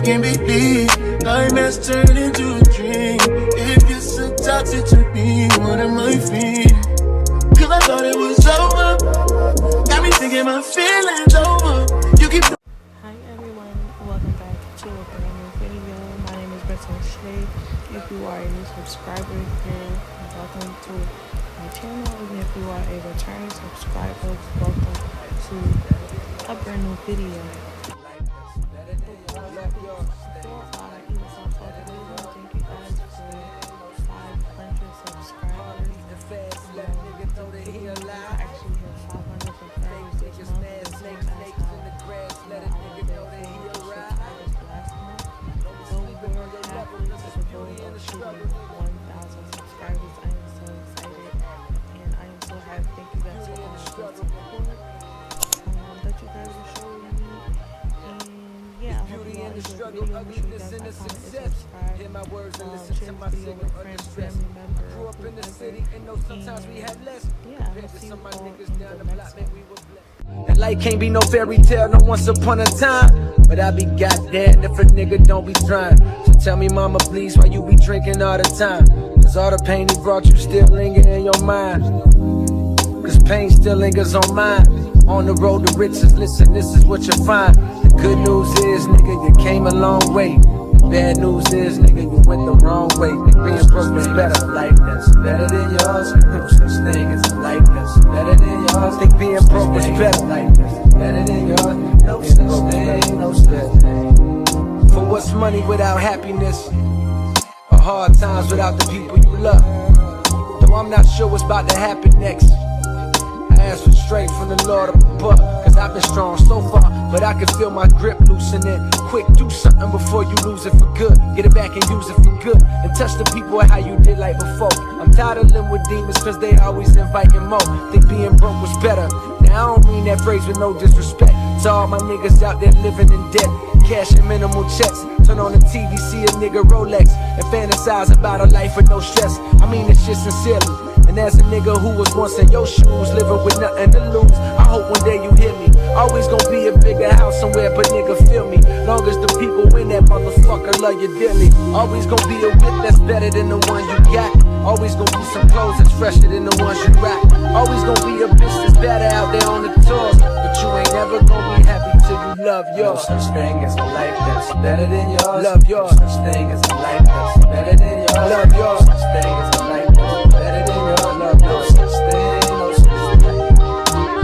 can't believe nightmares turn into a dream. If you're so toxic to me, what am I feeling? Cause I thought it was over. Got me thinking my feelings over. You keep. Hi everyone, welcome back to a brand new video. My name is Mercier. If you are a new subscriber here, welcome to my channel. And if you are a returning subscriber, welcome to a brand new video. Before I even start talking, thank you guys for 500 subscribers. I actually hit 500 subscribers this month. Last month. So we're halfway to the goal of shooting 1,000 subscribers. I am so excited and I am so happy. Thank you guys for all the support that you guys are showing me. And yeah, I hope you all enjoyed the video. Make sure you guys like, comment, and subscribe. Share this video with friends, family members. Yeah, I will see you all in the next one. And life can't be no fairy tale, no once upon a time. But I be goddamn if a nigga don't be trying. So tell me, mama, please, why you be drinking all the time? Cause all the pain he brought you still linger in your mind. Cause pain still lingers on mine. On the road to riches, listen, this is what you find. The good news is, nigga, you came a long way. Bad news is, nigga, you went the wrong way. Being broke is better, like that's better than yours. No such thing as a life that's better than yours. Think being broke is better, like that's better than yours. No such thing, no such thing. For what's money without happiness? Or hard times without the people you love? Though I'm not sure what's about to happen next, I ask for strength from the Lord above. Cause I've been strong so far, but I can feel my grip loosening. Quick, do something before you lose it for good. Get it back and use it for good. And touch the people how you did like before. I'm tired of living with demons cause they always inviting more. Think being broke was better. Now I don't mean that phrase with no disrespect to all my niggas out there living in debt. Cashing minimal checks. Turn on the TV, see a nigga Rolex, and fantasize about a life with no stress. I mean this shit sincerely. And as a nigga who was once in your shoes, living with nothing to lose, I hope one day you hear me. Always gonna be a bigger house somewhere, but nigga feel me. Long as the people in that motherfucker love you dearly. Always gonna be a whip that's better than the one you got. Always gonna be some clothes that's fresher than the ones you rock. Always gonna be a bitch that's better out there on the tours. But you ain't never gonna be happy till you love yours. No such thing as a life that's better than yours. Love yours. No such thing as a life that's better than yours. Love yours. No such thing as a life that's better than yours. Love no such thing, no such thing.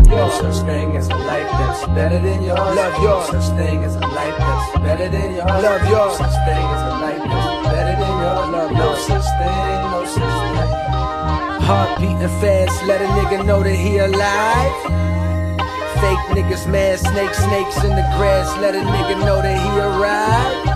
No such thing as a life that's better than yours. Love yours. No such thing as a life that's better than yours. Love yours. No such thing as a life that's better than yours. Love no such thing, no such thing. Heart beating fast, let a nigga know that he alive. Fake niggas mad, snakes in the grass, let a nigga know that he arrived.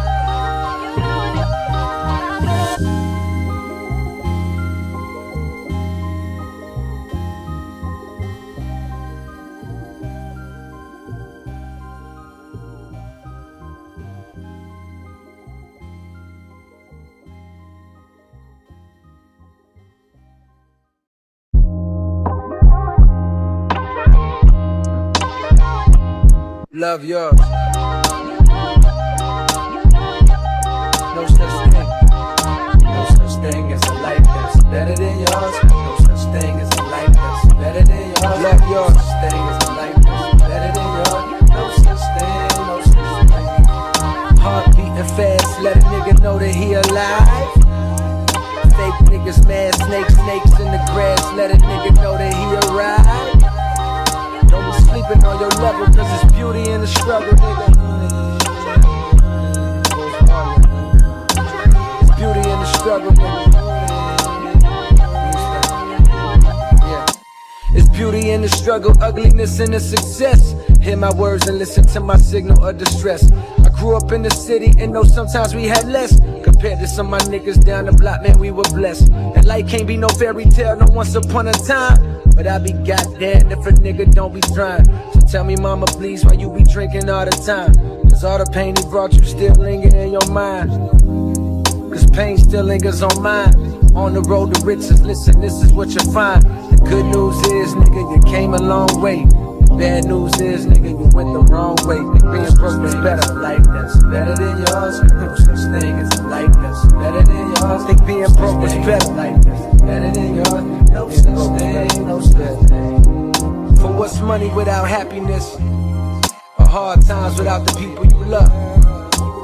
Love yours. No such thing. No such thing as a life that's better than yours. No such thing as a life that's better than yours. Love yours. No such thing as a life that's better than yours. No such thing, no such thing. Heart beating fast, let a nigga know that he alive. Fake niggas mad, snakes in the grass, let a nigga know that he arrived. Don't be sleeping on your level, cause it's beauty in the struggle, nigga. It's beauty in the struggle, nigga. Yeah. It's beauty in the struggle, ugliness in the success. Hear my words and listen to my signal of distress. I grew up in the city and know sometimes we had less. Compared to some of my niggas down the block, man, we were blessed. And life can't be no fairy tale, no once upon a time. But I be goddamn if a nigga don't be trying. So tell me, mama, please, why you be drinking all the time? Cause all the pain he brought you still linger in your mind. Cause pain still lingers on mine. On the road to riches, listen, this is what you find. The good news is, nigga, you came a long way. Bad news is, nigga, you went the wrong way. Being broke is better. Life that's better than yours. No such thing as a life that's better than yours. Think being broke was better. Life that's better than yours. No such thing, no such thing. For what's money without happiness? Or hard times without the people you love?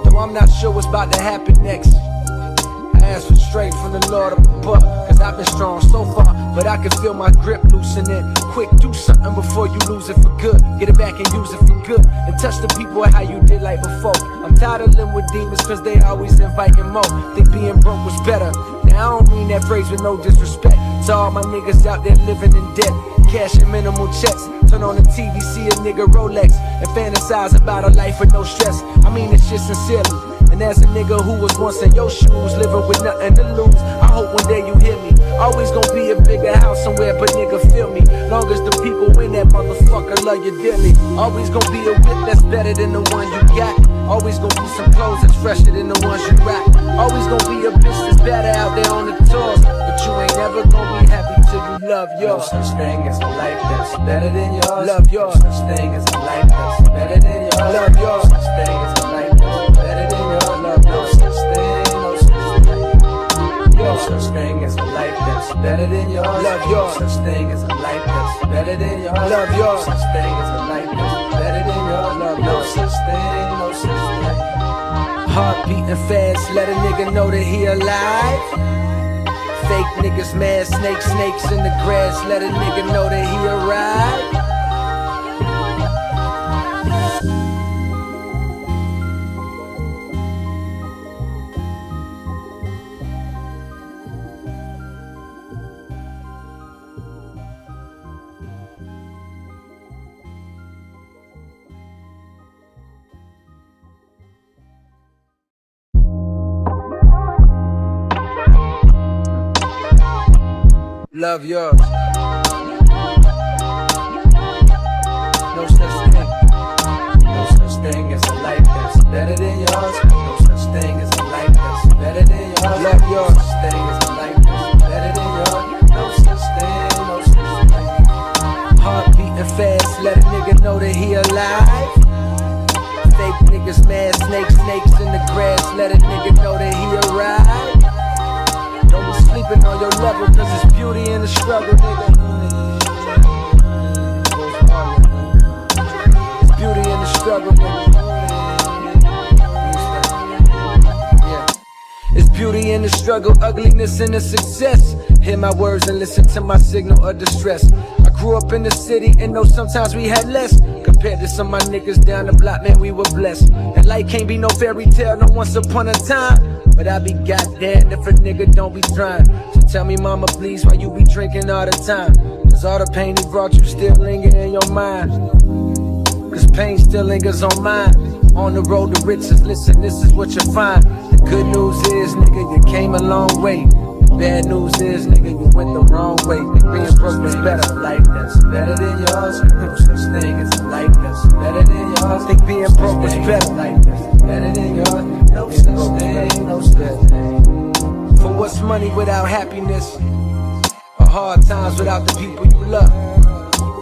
Though I'm not sure what's about to happen next, I ask for strength from the Lord up above. Cause I've been strong so far, but I can feel my grip loosening. Quick, do something before you lose it for good. Get it back and use it for good. And touch the people how you did like before. I'm tired of living with demons cause they always inviting more. Think being broke was better. Now I don't mean that phrase with no disrespect to all my niggas out there living in debt, cashing minimal checks. Turn on the TV, see a nigga Rolex, and fantasize about a life with no stress. I mean this shit sincerely. And as a nigga who was once in your shoes, living with nothing to lose, I hope one day you hear me. Always gonna be a bigger house somewhere, but nigga feel me. Long as the people in that motherfucker love you dearly. Always gonna be a whip that's better than the one you got. Always gonna be some clothes that's fresher than the ones you rock. Always gonna be a bitch that's better out there on the tours. But you ain't never gonna be happy till you love yours. No such thing as a life that's better than yours. Love yours. No such thing as a life that's better than yours. Love yours. No such thing as a life that's better than yours. Love no such thing, no such thing. No such thing as a life that's better than yours. Love yours. No such thing as a life that's better than yours. Love yours. No such thing as a life that's better than yours. Love no such thing, no such thing. Heart beating fast, let a nigga know that he alive. Fake niggas mad, snakes in the grass, let a nigga know that he arrived. Love yours. No such thing. No such thing as a life that's better than yours. No such thing as a life that's better than yours. Love yours. No such thing as a life that's better than yours. No such thing, no such thing. Heart beating fast, let a nigga know that he alive. Fake niggas mad, snakes in the grass, let a nigga know that he arrived. Don't be sleeping on your level, cause it's beauty in the struggle, nigga. It's beauty in the struggle, nigga. Yeah. It's beauty in the struggle, ugliness in the success. Hear my words and listen to my signal of distress. I grew up in the city and know sometimes we had less. Compared to some of my niggas down the block, man, we were blessed. And life can't be no fairy tale, no once upon a time. But I be goddamn if a nigga don't be trying. So tell me, mama, please, why you be drinking all the time? Cause all the pain he brought you still linger in your mind. Cause pain still lingers on mine. On the road to riches, listen, this is what you find. The good news is, nigga, you came a long way. Bad news is, nigga, you went the wrong way. Being broke is better. Life that's better than yours. No such thing as a life that's better than yours. Think being broke is better. Life that's better than yours. No such thing, no such thing. For what's money without happiness? Or hard times without the people you love?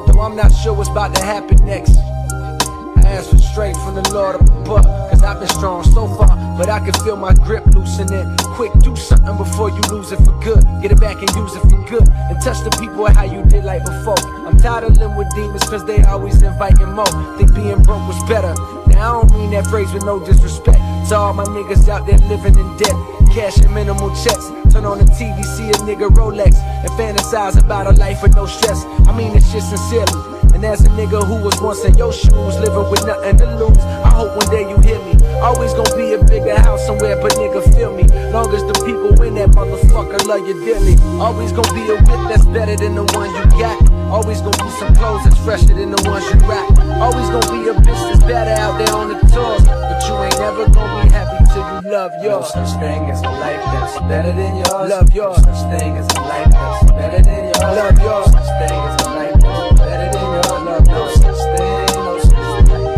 Though I'm not sure what's about to happen next, I ask for strength from the Lord up above. Cause I've been strong so far, but I can feel my grip loosening. Quick, do something before you lose it for good. Get it back and use it for good. And touch the people how you did like before. I'm tired of living with demons cause they always inviting more. Think being broke was better. Now I don't mean that phrase with no disrespect to all my niggas out there living in debt, cashing minimal checks. Turn on the TV, see a nigga Rolex, and fantasize about a life with no stress. I mean this shit sincerely. And as a nigga who was once in your shoes, living with nothing to lose, I hope one day you hear me. Always gonna be a bigger house somewhere, but nigga feel me. Long as the people in that motherfucker love you dearly. Always gonna be a whip that's better than the one you got. Always gonna be some clothes that's fresher than the ones you rock. Always gonna be a bitch that's better out there on the tours. But you ain't never gonna be happy till you love yours. No such thing as a life that's better than yours. Love yours. No such thing as a life that's better than yours. Love yours. No such thing as a life that's better than yours. Love no such thing, no such thing.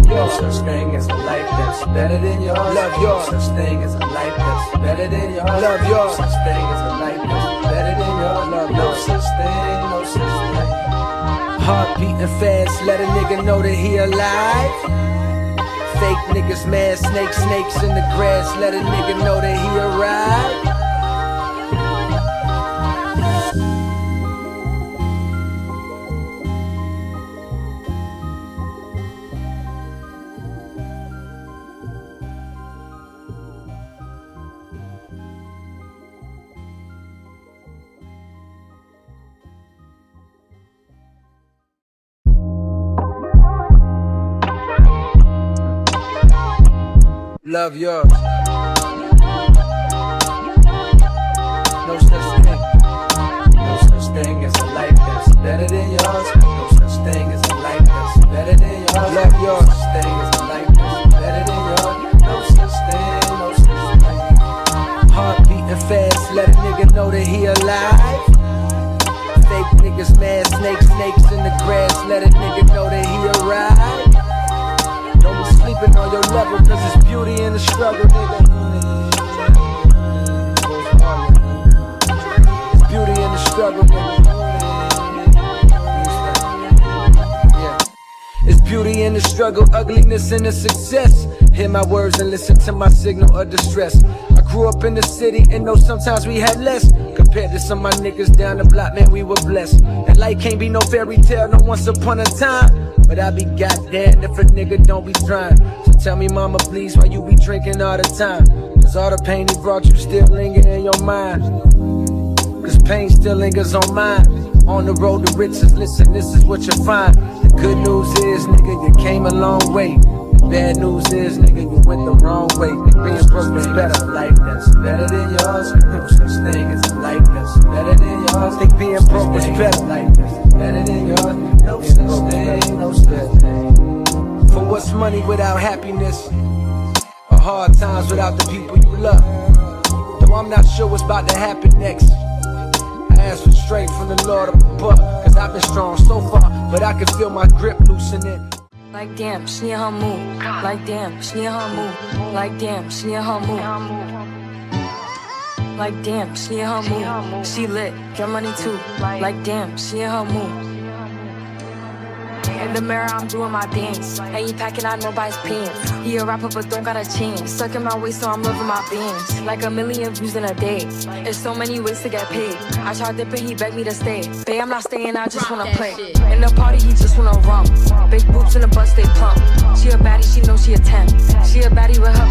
No such thing as a life that's better than yours. Love yours. No such thing as a life that's better than yours. Love yours. No such thing as a life that's better than yours. Love no such thing, no such thing. Heart beating fast, let a nigga know that he alive. Fake niggas mad, snakes in the grass, let a nigga know that he arrived. Love yours. No such thing. No such thing as a life that's better than yours. No such thing as a life that's better than yours. Love yours. No such thing as a life that's better than yours. No such thing, no such thing. Heart beating fast, let a nigga know that he alive. Fake niggas mad, snakes in the grass, let a nigga know that he arrived. Don't be sleeping on your level, cause it's beauty in the struggle, nigga. It's beauty in the struggle, nigga. Yeah. It's beauty in the struggle, ugliness in the success. Hear my words and listen to my signal of distress. I grew up in the city and know sometimes we had less. Compared to some of my niggas down the block, man, we were blessed. And life can't be no fairy tale, no once upon a time. But I be goddamn if a nigga don't be trying. So tell me, mama, please, why you be drinking all the time? Cause all the pain he brought you still linger in your mind. Cause pain still lingers on mine. On the road to riches, listen, this is what you find. The good news is, nigga, you came a long way. The bad news is, nigga, you went the wrong way. Being broke is better. A life that's better than yours. No such thing as a life that's better than yours. Think being broke is better. Life that's better than yours. No such thing, no such thing. For what's money without happiness? Or hard times without the people you love? Though I'm not sure what's about to happen next. I ask for strength from the Lord up above. Cause I've been strong so far, but I can feel my grip loosening. Like damn, she in her mood. Like damn, she in her mood. Like damn, she in her mood. Like damn, she in her mood. She lit, get money too. Like damn, she in her mood. In the mirror, I'm doing my dance. Ain't he packing out nobody's pants. He a rapper, but don't got a chance. Stuck in my waist, so I'm living my bands. Like 1 million views in a day. There's so many ways to get paid. I tried dipping, he begged me to stay. Babe, I'm not staying, I just wanna play. In the party, he just wanna rump. Big boobs in the bus, they plump. She a baddie, she knows she a 10. She a baddie with her